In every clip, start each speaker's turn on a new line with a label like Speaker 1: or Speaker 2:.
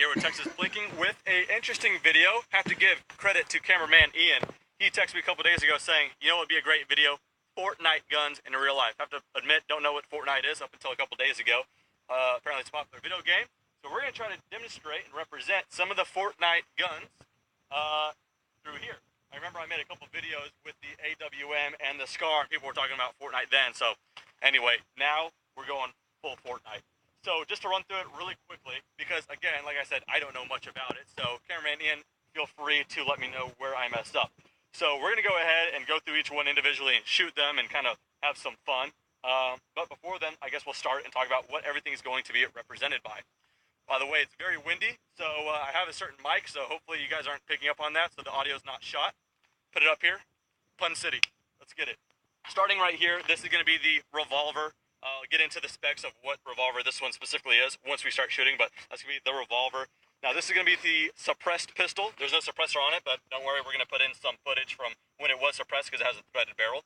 Speaker 1: here with Texas Blinking with a interesting video. Have to give credit to cameraman Ian. He texted me a couple days ago saying, you know what would be a great video? Fortnite guns in real life. Have to admit, don't know what Fortnite is up until a couple days ago. Apparently it's a popular video game. So we're going to try to demonstrate and represent some of the Fortnite guns through here. I remember I made a couple videos with the AWM and the SCAR, and people were talking about Fortnite then. So anyway, now we're going full Fortnite. So just to run through it really quickly, because again, like I said, I don't know much about it. So cameraman Ian, feel free to let me know where I messed up. So we're going to go ahead and go through each one individually and shoot them and kind of have some fun. But before then, I guess we'll start and talk about what everything is going to be represented by. By the way, it's very windy, so I have a certain mic, so hopefully you guys aren't picking up on that, so the audio is not shot. Put it up here. Pun City. Let's get it. Starting right here, this is going to be the revolver. I'll get into the specs of what revolver this one specifically is once we start shooting, but that's going to be the revolver. Now this is going to be the suppressed pistol. There's no suppressor on it, but don't worry, we're going to put in some footage from when it was suppressed because it has a threaded barrel.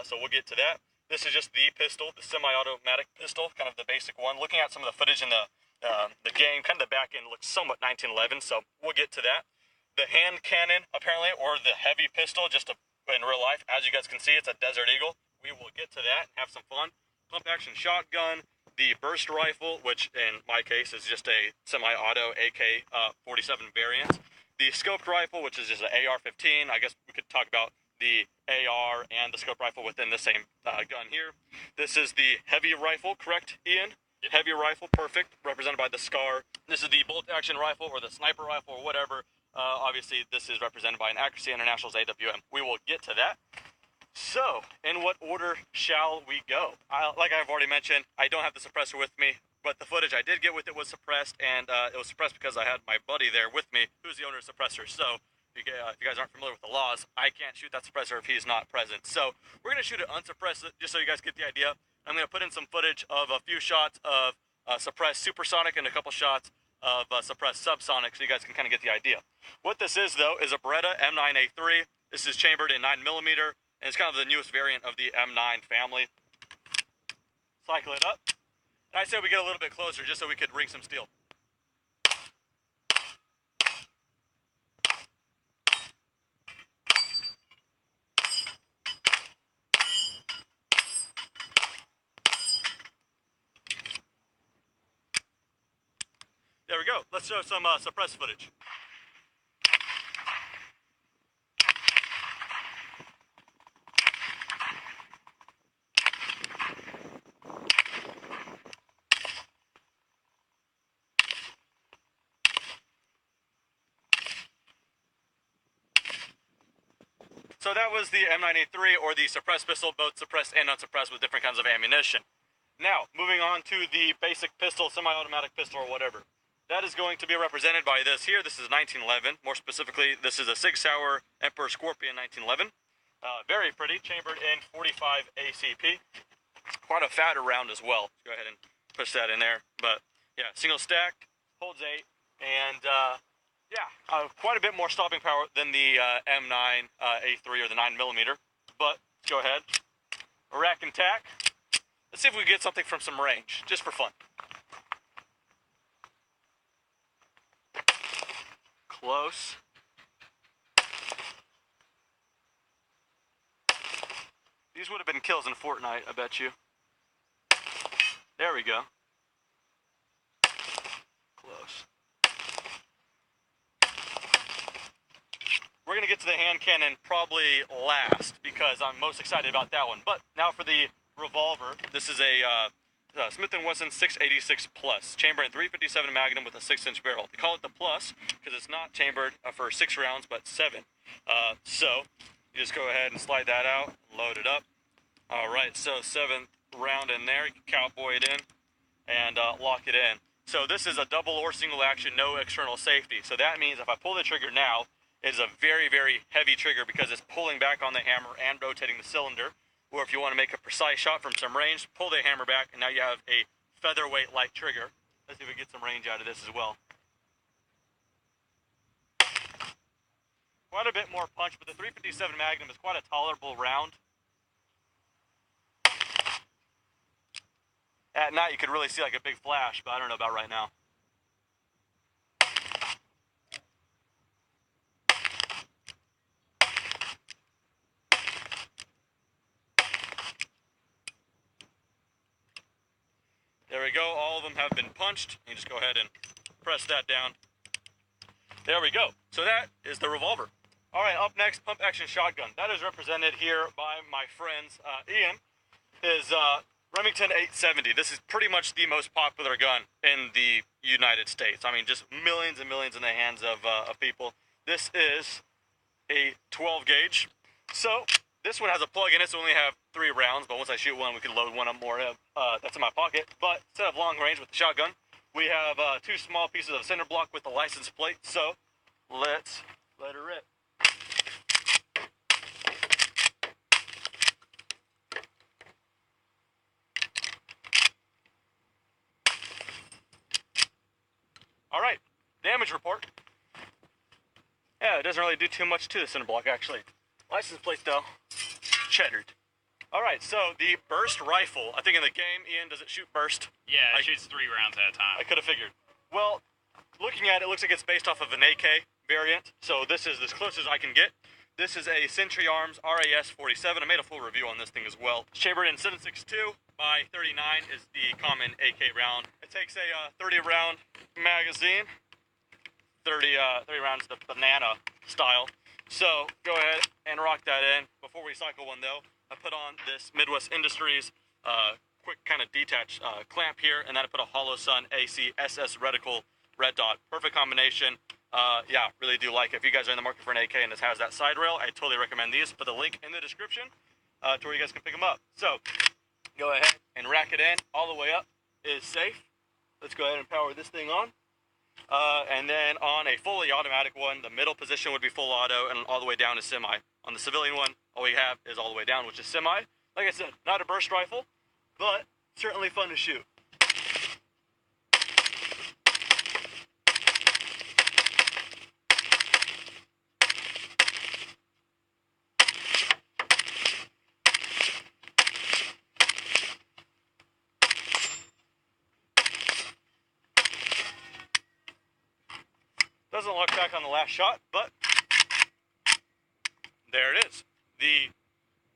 Speaker 1: So we'll get to that. This is just the pistol, the semi-automatic pistol, kind of the basic one. Looking at some of the footage in the game, kind of the back end looks somewhat 1911, so we'll get to that. The hand cannon, apparently, or the heavy pistol, just in real life, as you guys can see, it's a Desert Eagle. We will get to that and have some fun. Pump action shotgun, the burst rifle, which in my case is just a semi-auto AK-47 variant. The scoped rifle, which is just an AR-15. I guess we could talk about the AR and the scoped rifle within the same gun here. This is the heavy rifle, correct, Ian? Heavy rifle, perfect, represented by the SCAR. This is the bolt action rifle or the sniper rifle or whatever. Obviously, this is represented by an Accuracy International's AWM. We will get to that. So, in what order shall we go? Like I've already mentioned, I don't have the suppressor with me, but the footage I did get with it was suppressed, and it was suppressed because I had my buddy there with me, who's the owner of the suppressor. So, if you guys aren't familiar with the laws, I can't shoot that suppressor if he's not present. So, we're going to shoot it unsuppressed, just so you guys get the idea. I'm going to put in some footage of a few shots of suppressed supersonic and a couple shots of suppressed subsonic, so you guys can kind of get the idea. What this is, though, is a Beretta M9A3. This is chambered in 9mm. And it's kind of the newest variant of the M9 family. Cycle it up. And I said we get a little bit closer just so we could ring some steel. There we go. Let's show some suppressed footage. So that was the M9A3, or the suppressed pistol, both suppressed and unsuppressed with different kinds of ammunition. Now, moving on to the basic pistol, semi-automatic pistol, or whatever. That is going to be represented by this here. This is 1911. More specifically, this is a Sig Sauer Emperor Scorpion 1911. Very pretty, chambered in 45 ACP. Quite a fatter round as well. Let's go ahead and push that in there. But yeah, single stack, holds 8, and quite a bit more stopping power than the M9 A3 or the 9mm. But go ahead, rack and tack. Let's see if we can get something from some range, just for fun. Close. These would have been kills in Fortnite, I bet you. There we go. Close. We're going to get to the hand cannon probably last because I'm most excited about that one. But now for the revolver. This is a Smith & Wesson 686 Plus, chambered in 357 Magnum with a 6-inch barrel. They call it the Plus because it's not chambered for 6 rounds, but 7. So you just go ahead and slide that out, load it up. All right, so 7th round in there. You can cowboy it in and lock it in. So this is a double or single action, no external safety. So that means if I pull the trigger now, it is a very, very heavy trigger because it's pulling back on the hammer and rotating the cylinder. Or if you want to make a precise shot from some range, pull the hammer back, and now you have a featherweight-like trigger. Let's see if we get some range out of this as well. Quite a bit more punch, but the 357 Magnum is quite a tolerable round. At night, you could really see like a big flash, but I don't know about right now. we go. All of them have been punched. You just go ahead and press that down. There we go. So that is the revolver. All right, up next, pump action shotgun. That is represented here by my friends. Ian is Remington 870. This is pretty much the most popular gun in the United States. I mean, just millions and millions in the hands of people. This is a 12 gauge. So this one has a plug in it, so we only have 3 rounds, but once I shoot one, we can load one up more. That's in my pocket. But instead of long range with the shotgun, we have 2 small pieces of cinder block with the license plate. So let's let her rip. All right, damage report. Yeah, it doesn't really do too much to the cinder block, actually. License plate, though, cheddared. All right, so the burst rifle, I think in the game, Ian, does it shoot burst?
Speaker 2: Yeah, it shoots 3 rounds at a time.
Speaker 1: I could have figured. Well, looking at it, it looks like it's based off of an AK variant, so this is as close as I can get. This is a Century Arms RAS 47. I made a full review on this thing as well. Chambered in 7.62 by 39 is the common AK round. It takes a 30-round magazine. 30 rounds the banana style. So go ahead and rock that in. Before we cycle one though, I put on this Midwest Industries quick kind of detach clamp here, and then I put a Hollow Sun AC SS reticle red dot. Perfect combination. Yeah, really do like it. If you guys are in the market for an AK and this has that side rail, I totally recommend these. Put the link in the description to where you guys can pick them up. So go ahead and rack it in. All the way up is safe. Let's go ahead and power this thing on. And then on a fully automatic one, the middle position would be full auto, and all the way down is semi. On the civilian one, all we have is all the way down, which is semi. Like I said, not a burst rifle, but certainly fun to shoot. Doesn't look back on the last shot, but there it is. The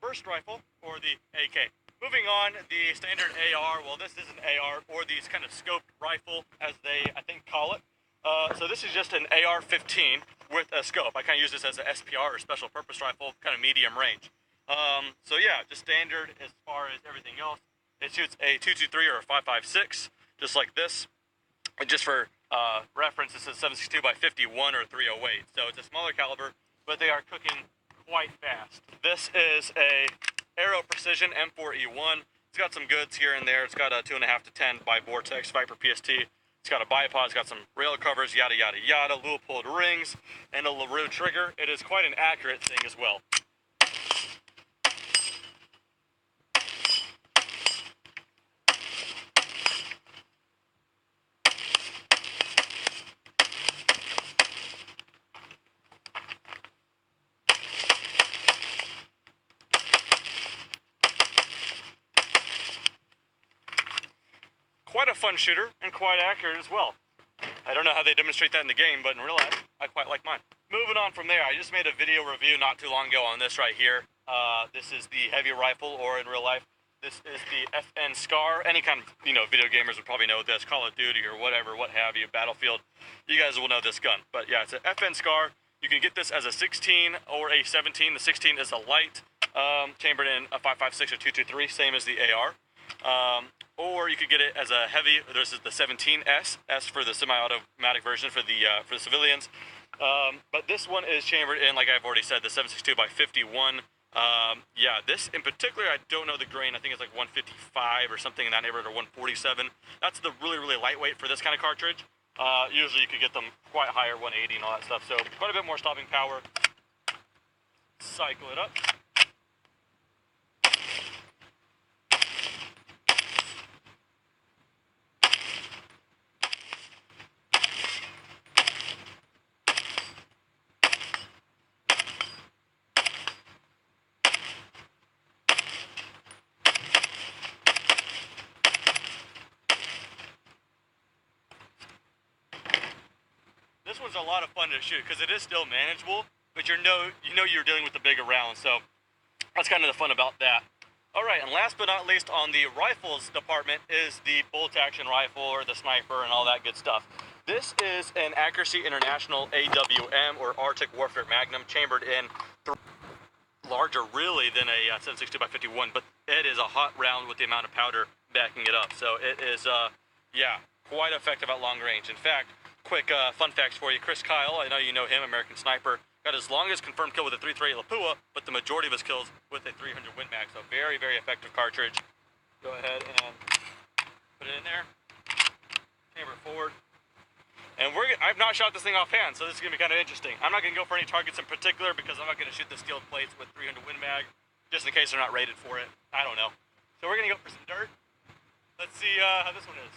Speaker 1: burst rifle or the AK. Moving on, the standard AR. Well, this is an AR, or these kind of scoped rifle, as they, I think, call it. So this is just an AR-15 with a scope. I kind of use this as an SPR or special purpose rifle, kind of medium range. So yeah, just standard as far as everything else. It shoots a 223 or a 5.56, just like this. And just for reference, this is 7.62 by 51 or 308. So it's a smaller caliber, but they are cooking quite fast. This is a Aero Precision M4E1. It's got some goods here and there. It's got a 2.5 to 10 by Vortex Viper PST. It's got a bipod. It's got some rail covers, yada yada yada, Leupold rings, and a LaRue trigger. It is quite an accurate thing as well. Quite a fun shooter and quite accurate as well. I don't know how they demonstrate that in the game, but in real life, I quite like mine. Moving on from there, I just made a video review not too long ago on this right here. This is the heavy rifle, or in real life, this is the FN Scar. Any kind of, video gamers would probably know this, Call of Duty or whatever, what have you, Battlefield. You guys will know this gun. But yeah, it's an FN Scar. You can get this as a 16 or a 17. The 16 is a light, chambered in a 5.56 or 223, same as the AR. Or you could get it as a heavy. This is the 17S, S for the semi-automatic version for the civilians. But this one is chambered in, like I've already said, the 7.62 by 51. Yeah, this in particular, I don't know the grain. I think it's like 155 or something in that neighborhood, or 147. That's the really, really lightweight for this kind of cartridge. Usually you could get them quite higher, 180 and all that stuff. So quite a bit more stopping power. Cycle it up. This one's a lot of fun to shoot because it is still manageable, but you know you're dealing with the bigger round, so that's kind of the fun about that. Alright, and last but not least on the rifles department is the bolt action rifle or the sniper and all that good stuff. This is an Accuracy International AWM or Arctic Warfare Magnum chambered in larger really than a 7.62x51, but it is a hot round with the amount of powder backing it up. So it is, yeah, quite effective at long range. In fact, quick fun facts for you. Chris Kyle, I know you know him, American sniper, got his longest confirmed kill with a 338 Lapua, but the majority of his kills with a 300 Win Mag. So very, very effective cartridge. Go ahead and put it in there. Chamber it forward. And I've not shot this thing offhand, so this is going to be kind of interesting. I'm not going to go for any targets in particular because I'm not going to shoot the steel plates with 300 Win Mag, just in case they're not rated for it. I don't know. So we're going to go for some dirt. Let's see how this one is.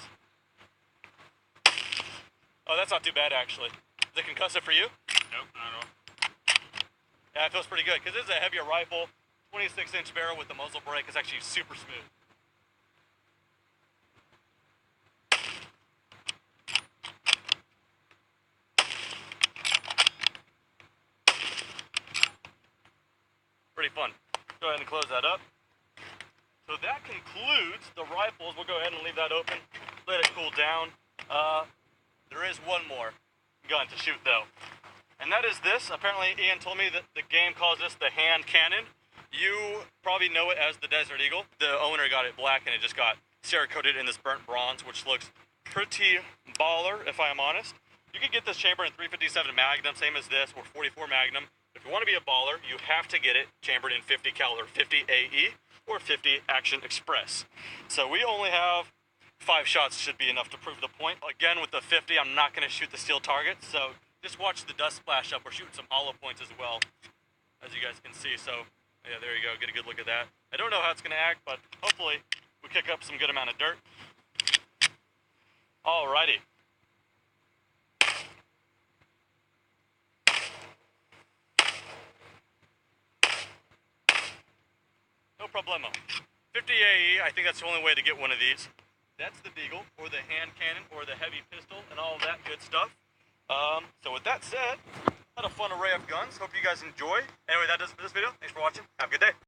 Speaker 1: Oh, that's not too bad, actually. Is it concussive for you?
Speaker 2: Nope, not at all.
Speaker 1: Yeah, it feels pretty good because this is a heavier rifle. 26-inch barrel with the muzzle brake is actually super smooth. Pretty fun. Go ahead and close that up. So that concludes the rifles. We'll go ahead and leave that open. Let it cool down. There is one more gun to shoot though. And that is this. Apparently Ian told me that the game calls this the hand cannon. You probably know it as the Desert Eagle. The owner got it black and it just got Cerakoted in this burnt bronze, which looks pretty baller if I am honest. You can get this chamber in 357 Magnum, same as this, or 44 Magnum. If you want to be a baller, you have to get it chambered in 50 caliber, 50 AE, or 50 Action Express. So we only have 5 shots should be enough to prove the point. Again, with the 50, I'm not going to shoot the steel target, so just watch the dust splash up. We're shooting some hollow points as well, as you guys can see. So, yeah, there you go. Get a good look at that. I don't know how it's going to act, but hopefully we kick up some good amount of dirt. Alrighty. No problemo. 50 AE, I think that's the only way to get one of these. That's the Deagle, or the hand cannon, or the heavy pistol, and all of that good stuff. So with that said, had a fun array of guns. Hope you guys enjoy. Anyway, that does it for this video. Thanks for watching. Have a good day.